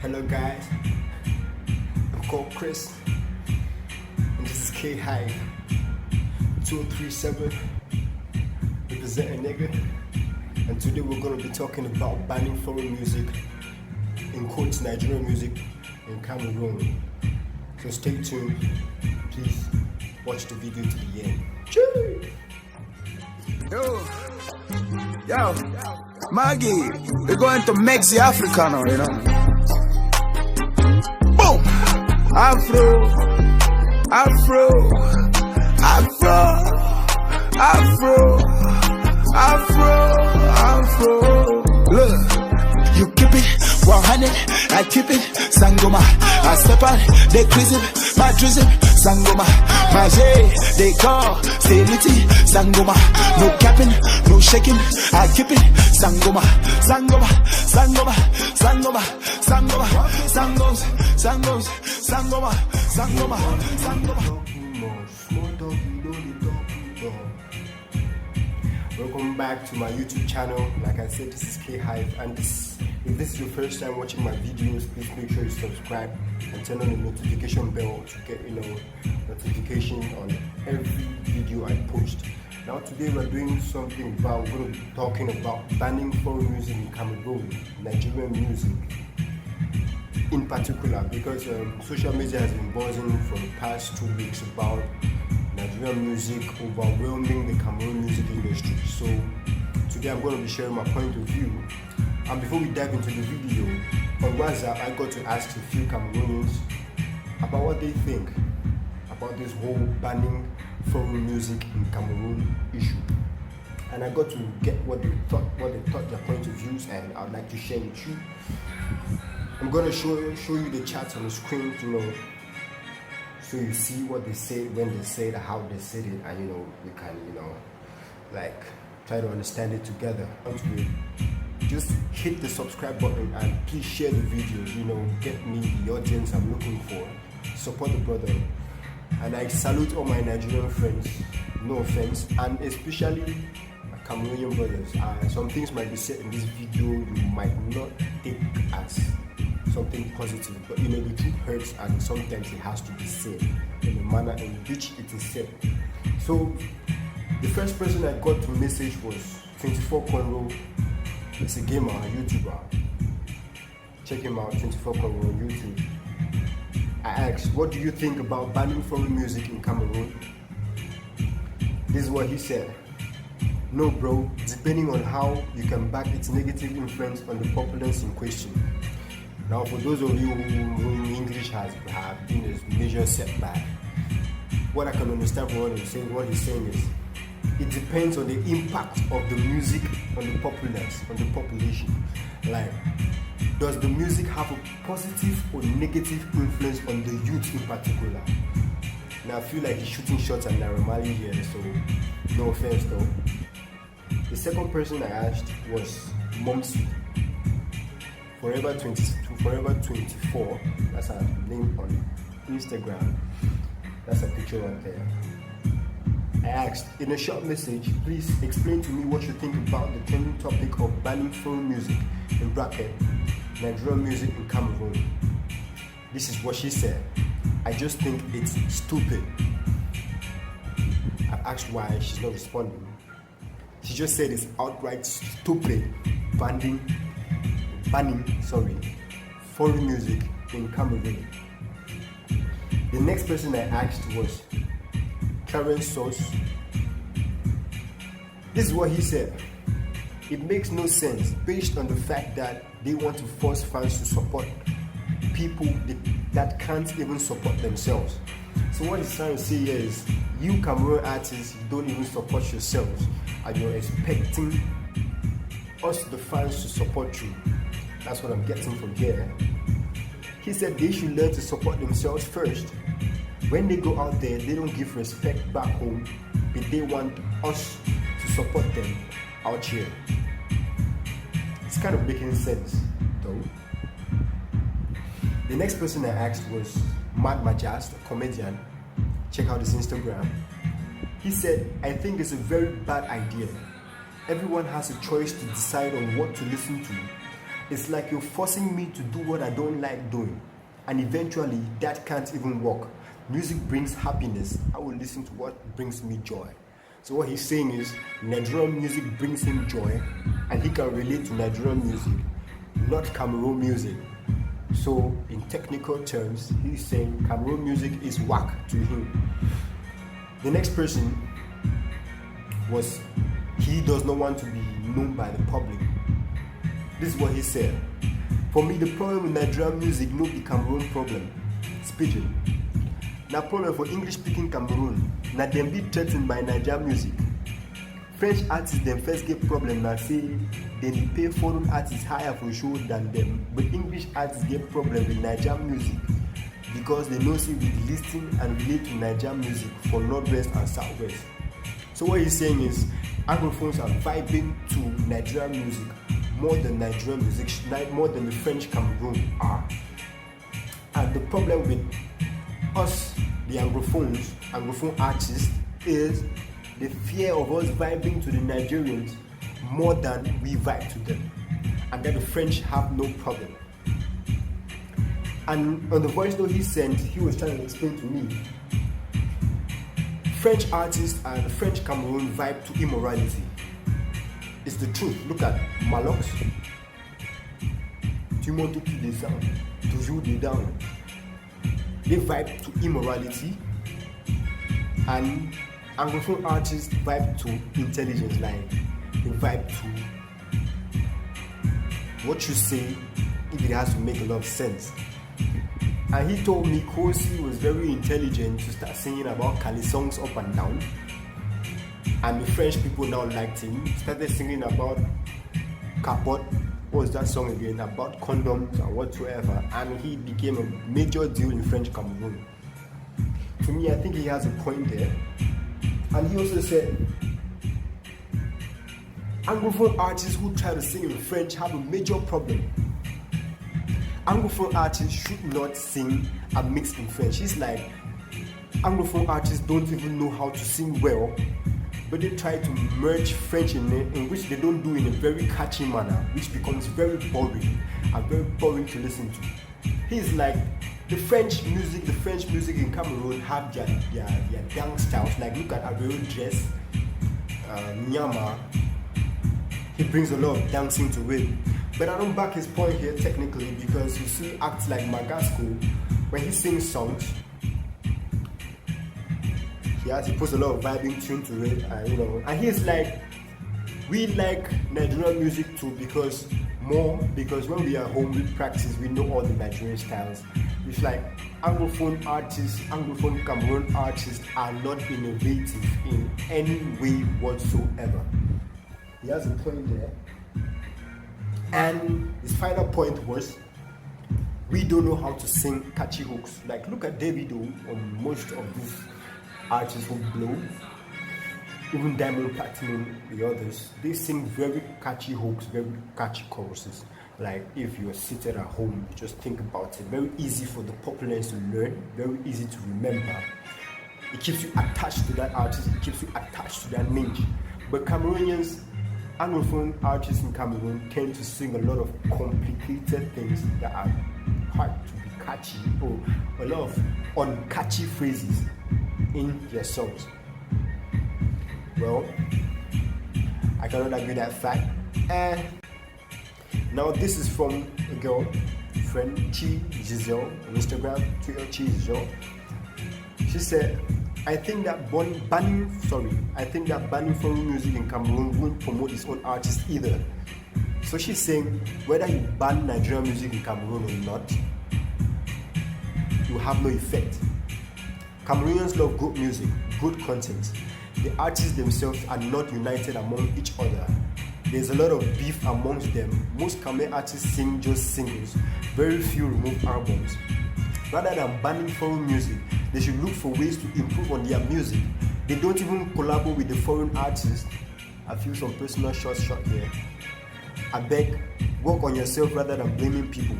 Hello guys, I'm called Chris, and this is K-Hive 237, representing nigga, and today we're going to be talking about banning foreign music, in quotes Nigerian music, in Cameroon. So stay tuned, please watch the video to the end. Cheers! Yo, Maggie, we're going to Mexi Africa now, you know. Boom! Afro, Afro, Afro, Afro, Afro, Afro. Look, you keep it 100, I keep it Sangoma. I step out, they quiz it, my drizzle, Sangoma. My J, they call, stay litty, Sangoma. No capping, no shaking, I keep it Sangoma, Sangoma, Sangoma, Sangoma, Sangoma, Sangos, Sangos, Sangoma, Sangoma, Sangoma. Welcome back to my YouTube channel. Like I said, this is K-Hive, and if this is your first time watching my videos, please make sure you subscribe and turn on the notification bell to get notification on every video I post. Now today we're doing something about, we're going to be talking about banning foreign music in Cameroon, Nigerian music in particular, because social media has been buzzing for the past 2 weeks about Nigerian music overwhelming the Cameroon music industry. So today I'm going to be sharing my point of view. And before we dive into the video, on WhatsApp I got to ask a few Cameroonians about what they think about this whole banning foreign music in Cameroon issue. And I got to get what they thought, their point of views, and I'd like to share with you. I'm going to show you the charts on the screen, so you see what they said, when they said, how they said it, and we can like try to understand it together. Just hit the subscribe button and please share the videos, get me the audience I'm looking for, support the brother. And I salute all my Nigerian friends, no offense, and especially my Cameroonian brothers. Some things might be said in this video you might not take as something positive, but the truth hurts, and sometimes it has to be said in the manner in which it is said. So the first person I got to message was 24 Conro. He's a gamer, a YouTuber. Check him out, 24 Conro on YouTube. I asked, what do you think about banning foreign music in Cameroon? This is what he said. No bro, depending on how you can back its negative influence on the populace in question. Now for those of you whom English has been a major setback, what I can understand from what he's saying is, it depends on the impact of the music on the populace, on the population. Like, does the music have a positive or negative influence on the youth in particular? Now I feel like he's shooting shots at Marley here, so no offense though. The second person I asked was Momsi. Forever 24, that's her name on Instagram. That's a picture right there. I asked, in a short message, please explain to me what you think about the trending topic of banning foreign music, in bracket, Nigerian music in Cameroon. This is what she said. I just think it's stupid. I've asked why, she's not responding. She just said it's outright stupid banning foreign music in Cameroon. The next person I asked was Clarence Sauce. This is what he said. It makes no sense based on the fact that they want to force fans to support people that can't even support themselves. So what he's trying to say here is, you Cameroon artists, you don't even support yourselves, and you're expecting us, the fans, to support you. That's what I'm getting from here. He said they should learn to support themselves first. When they go out there, they don't give respect back home, but they want us to support them out here. It's kind of making sense, though. The next person I asked was Mad Majast, a comedian. Check out his Instagram. He said, I think it's a very bad idea. Everyone has a choice to decide on what to listen to. It's like you're forcing me to do what I don't like doing. And eventually, that can't even work. Music brings happiness. I will listen to what brings me joy. So what he's saying is, Nigerian music brings him joy, and he can relate to Nigerian music, not Cameroon music. So in technical terms, he's saying Cameroon music is whack to him. The next person was, he does not want to be known by the public. This is what he said. For me, the problem with Nigerian music no be Cameroon problem. It's pidgin. Now problem for English-speaking Cameroon. Now them be threatened by Nigerian music. French artists them first get problem now say they pay foreign artists higher for show than them. But English artists get problem with Nigerian music because they know see we listen and relate to Nigerian music for Northwest and Southwest. So what he's saying is Anglophones are vibing to Nigerian music more than Nigerian music, more than the French Cameroon are. And the problem with us, the Anglophone artists, is the fear of us vibing to the Nigerians more than we vibe to them. And then the French have no problem. And on the voice note he sent, he was trying to explain to me, French artists and French Cameroon vibe to immorality. It's the truth. Look at Malox. Tu montes tout descends, toujours dedans. They vibe to immorality, and Anglophone artists vibe to intelligence, like they vibe to what you say if it has to make a lot of sense. And he told me Kosi was very intelligent to start singing about Kali songs up and down. And the French people now liked him. Started singing about capote. What was that song again? About condoms and whatsoever. And he became a major deal in French Cameroon. To me, I think he has a point there. And he also said, Anglophone artists who try to sing in French have a major problem. Anglophone artists should not sing and mix in French. It's like Anglophone artists don't even know how to sing well, but they try to merge French in which they don't do in a very catchy manner, which becomes very boring and very boring to listen to. He's like, the French music in Cameroon have their dance styles. Like look at Avero Dress, Nyama. He brings a lot of dancing to it. But I don't back his point here technically, because you see acts like Magasco, when he sings songs, he puts a lot of vibing tune to it, and he's like, we like Nigerian music too because when we are home we practice, we know all the Nigerian styles. It's like Anglophone Cameroon artists are not innovative in any way whatsoever. He has a point there. And his final point was, we don't know how to sing catchy hooks. Like look at Davido on most of these artists who blow, even Diamond Platinum, the others, they sing very catchy hooks, very catchy choruses. Like if you're seated at home, just think about it. Very easy for the populace to learn, very easy to remember. It keeps you attached to that artist, it keeps you attached to that niche. But Cameroonians, Anglophone artists in Cameroon tend to sing a lot of complicated things that are hard to be catchy, or a lot of uncatchy phrases in their songs. Well, I cannot agree that fact. And now this is from a girl, friend Chi Giselle on Instagram, Twitter Chi Giselle. She said, I think that banning foreign music in Cameroon won't promote its own artists either. So she's saying whether you ban Nigerian music in Cameroon or not, you have no effect. Cameroonians love good music, good content. The artists themselves are not united among each other. There's a lot of beef amongst them. Most Cameroon artists sing just singles. Very few remove albums. Rather than banning foreign music, they should look for ways to improve on their music. They don't even collaborate with the foreign artists. I feel some personal shot here. I beg, work on yourself rather than blaming people.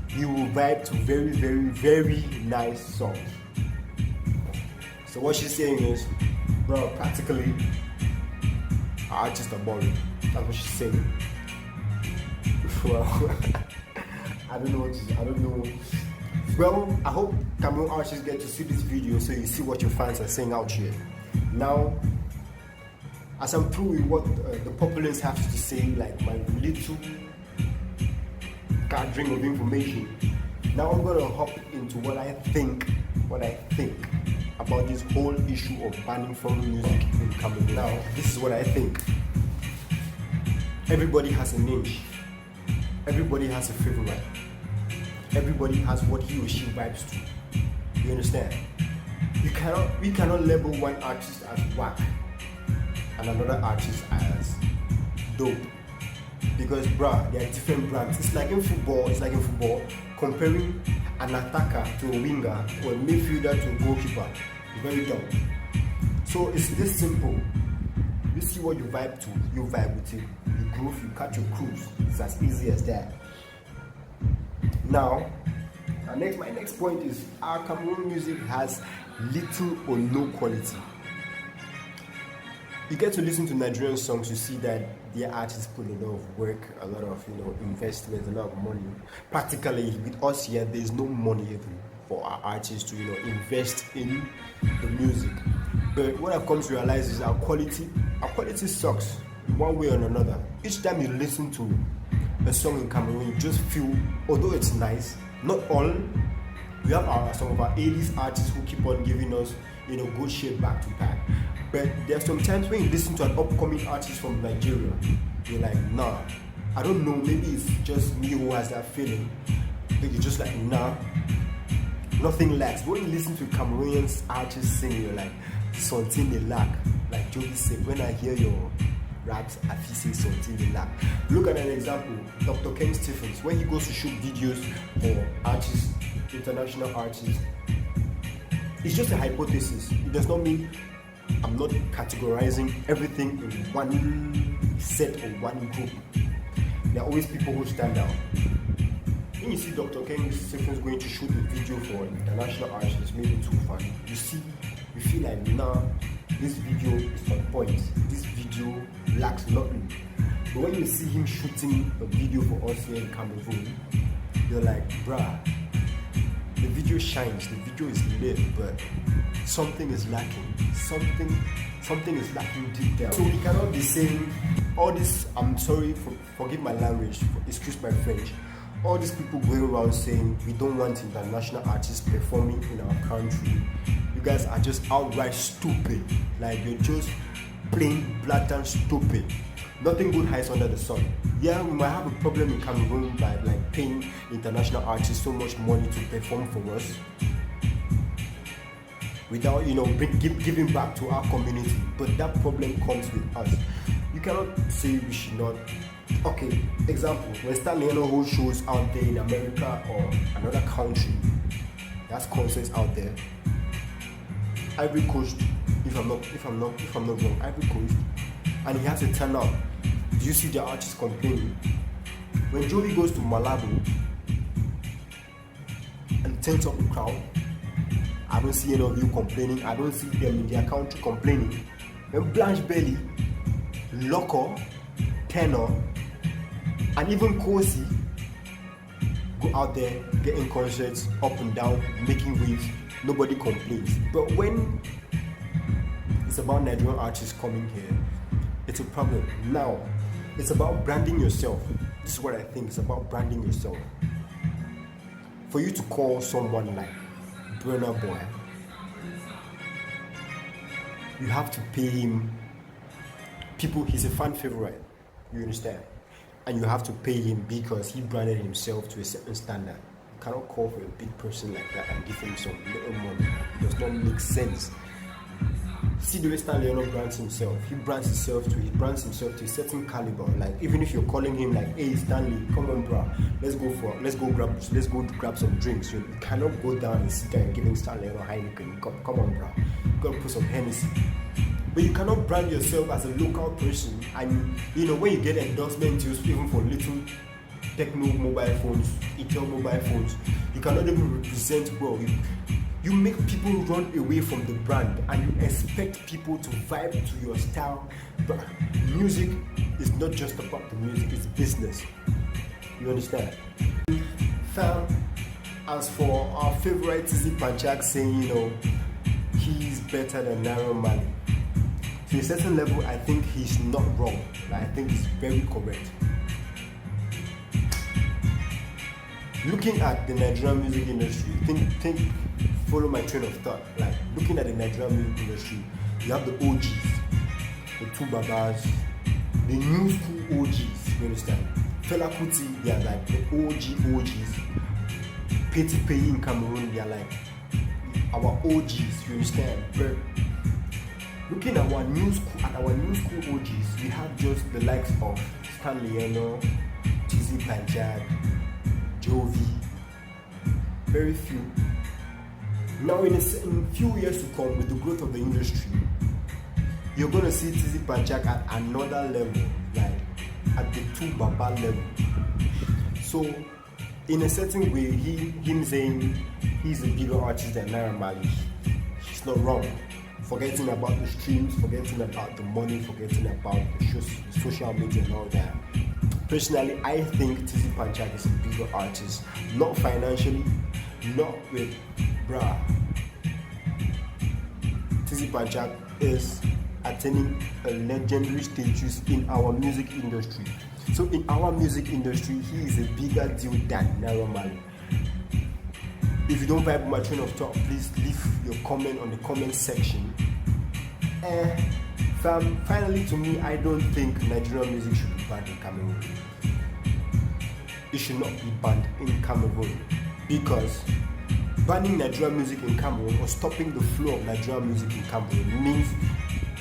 You will vibe to very, very, very nice songs. So what she's saying is, bro, practically, our artists are boring. That's what she's saying. Well, I don't know. Well, I hope Cameroon artists get to see this video so you see what your fans are saying out here. Now, as I'm through with what the populace have to say, like my little gathering of information, now I'm gonna hop into what I think about this whole issue of banning foreign music in Cameroon. Now, this is what I think. Everybody has a niche. Everybody has a favorite. Everybody has what he or she vibes to. You understand? We cannot label one artist as whack and another artist as dope. Because bruh, they are different brands. It's like in football, comparing an attacker to a winger or a midfielder to a goalkeeper. Very dumb. So it's this simple. You see what you vibe to, you vibe with it. You groove, you catch your cruise. It's as easy as that. Now, my next point is our Cameroon music has little or no quality. You get to listen to Nigerian songs, you see that their artists put a lot of work, a lot of investment, a lot of money. Practically with us here, there's no money even for our artists to invest in the music. But what I've come to realize is our quality sucks one way or another. Each time you listen to a song in Cameroon, you just feel, although it's nice, not all. We have some of our A-list artists who keep on giving us good shit back to back. But there are some times when you listen to an upcoming artist from Nigeria, you're like, nah, I don't know, maybe it's just me who has that feeling. But you're just like, nah, nothing lacks. But when you listen to Cameroonians artists sing, you're like, something they lack. Like Joby said, when I hear your raps, I feel say something they lack. Look at an example, Dr. Ken Stephens, when he goes to shoot videos for artists, international artists, it's just a hypothesis. It does not mean I'm not categorizing everything in one set or one group. There are always people who stand out. When you see Dr. Ken Stephens going to shoot a video for an international artist, maybe too fun, you feel like, nah, this video is on point. This video lacks nothing. But when you see him shooting a video for us here in Cameroon, you're like, bruh, the video shines, the video is lit, but something is lacking. Something is lacking deep down. So we cannot be saying all this, I'm sorry, forgive my language, excuse my French, all these people going around saying we don't want international artists performing in our country. You guys are just outright stupid. Like, you're just plain blatant stupid. Nothing good hides under the sun. Yeah, we might have a problem in Cameroon by paying international artists so much money to perform for us without giving back to our community. But that problem comes with us. You cannot say we should not. Okay, example, when Stan Leonard holds shows out there in America or another country, that's concerts out there. Ivory Coast, if I'm not wrong, Ivory Coast, and he has to turn up. Do you see the artists complaining? When Joey goes to Malabo and turns up the crowd, I don't see any of you complaining. I don't see them in their country complaining. When Blanche Belly, Loco, Tenor, and even Kosi go out there getting concerts up and down, making waves, nobody complains. But when it's about Nigerian artists coming here, it's a problem. Now, it's about branding yourself. This is what I think. It's about branding yourself. For you to call someone like Burna Boy, you have to pay him. He's a fan favorite. You understand? And you have to pay him because he branded himself to a certain standard. You cannot call for a big person like that and give him some little money. It does not make sense. See the way Stan Leonard brands himself. He brands himself to a certain caliber. Like, even if you're calling him like, hey Stanley, come on bro, let's go grab some drinks. You cannot go down and sit there and giving Stan Leonard Heineken. Come on bro, you gotta put some Hennessy. But you cannot brand yourself as a local person, and when you get endorsement deals even for little Techno mobile phones, Intel mobile phones, you cannot even represent well. You make people run away from the brand, and you expect people to vibe to your style. But music is not just about the music, it's business. You understand? Fam, as for our favorite Tizzy Panchak saying, you know, he's better than Naira Marley. To a certain level, I think he's not wrong. Like, I think he's very correct. Looking at the Nigerian music industry, follow my train of thought. Like, looking at the Nigerian music industry, you have the OGs, the two babas, the new school OGs. You understand? Fela Kuti, they are like the OGs. Petit Pays in Cameroon, they are like our OGs. You understand? But looking at our new school OGs, we have just the likes of Stanley, Tizzy Panchak, Jovi, very few. Now in a few years to come, with the growth of the industry, you're gonna see Tizzy Panchak at another level, like at the two Baba level. So in a certain way, him saying he's a bigger artist than Naira Marley, he's not wrong. Forgetting about the streams, forgetting about the money, forgetting about the social media and all that. Personally, I think Tizzy Panchak is a bigger artist. Not financially, not with bruh. Tizzy Panchak is attaining a legendary status in our music industry. So in our music industry, he is a bigger deal than Naira Marley. If you don't vibe with my train of thought, please leave your comment on the comment section. Finally, to me, I don't think Nigerian music should be banned in Cameroon. It should not be banned in Cameroon, because banning Nigerian music in Cameroon or stopping the flow of Nigerian music in Cameroon means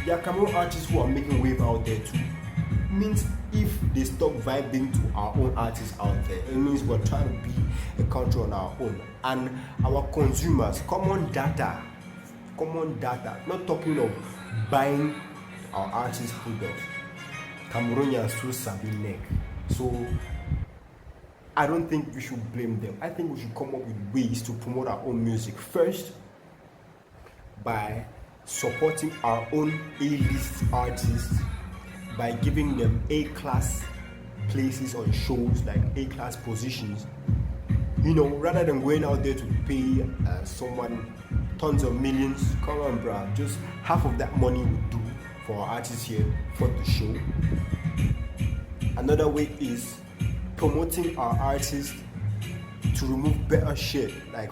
there are Cameroon artists who are making wave out there too. It means if they stop vibing to our own artists out there, it means we're trying to be a country on our own. And our consumers, common data, not talking of buying our artists' products. Cameroonians too sabi neck. So I don't think we should blame them. I think we should come up with ways to promote our own music. First, by supporting our own A-list artists, by giving them A-class places on shows, like A-class positions, rather than going out there to pay someone tons of millions. Come on, bruh, just half of that money would do for our artists here for the show. Another way is promoting our artists to remove better shit like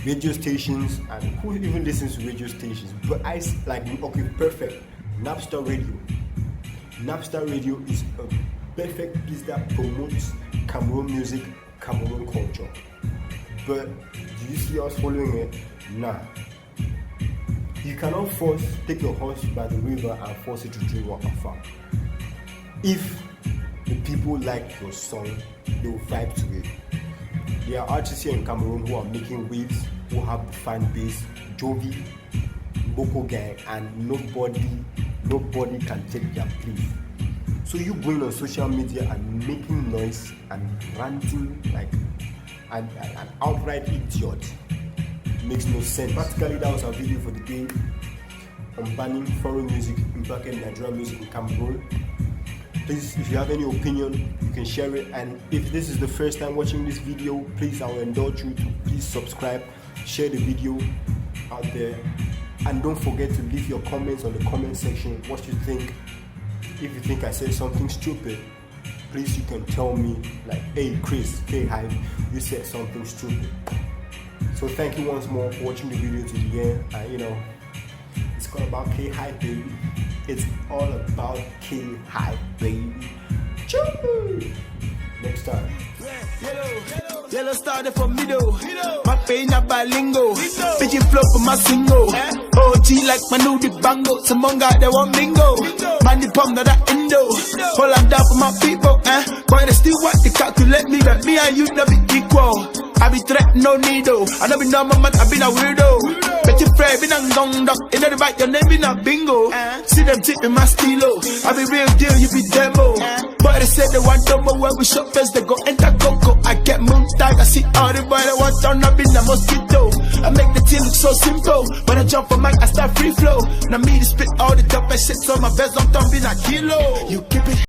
radio stations, and who even listens to radio stations? But perfect. Napster Radio is a perfect piece that promotes Cameroon music, Cameroon culture. But do you see us following it? Nah. You cannot take your horse by the river and force it to drink water farm. If the people like your song, they will vibe to it. There are artists here in Cameroon who are making waves, who have the fan base, Jovi, Boko Gang, and nobody can take their place. So you going on social media and making noise and ranting like an outright idiot makes no sense. Practically, that was our video for the day on banning foreign music, impacting Nigerian music in Cameroon. Please, if you have any opinion, you can share it. And if this is the first time watching this video, please, I will indulge you to please subscribe, share the video out there, and don't forget to leave your comments on the comment section what you think. If you think I said something stupid, please, you can tell me, like, hey Chris, K-Hive, you said something stupid. So thank you once more for watching the video to the end. And it's all about K-Hive, baby. It's all about K-Hive, baby. Choo! Next time. Yellow started for middle. My pain a bilingo. Bitchy flow for my single. OG like my new bango. Someone got the one bingo. Man the pump that Indo. Hold on down for my people. Boy they still want to calculate me, but me and you never equal. I be threat no needle. I never know my man, I been a weirdo. Bet you pray, been a gong dog. In the back, your name been a bingo. See them tipping my stilo. I be real deal, you be demo. But they said they want double where we shop first, they go enter Coco. I get moon tag, I see all the boy that want turn up in a mosquito. I make the team look so simple. When I jump for mic, I start free flow. Now me to spit all the top and shit, so my best I'm thumping a kilo. You keep it.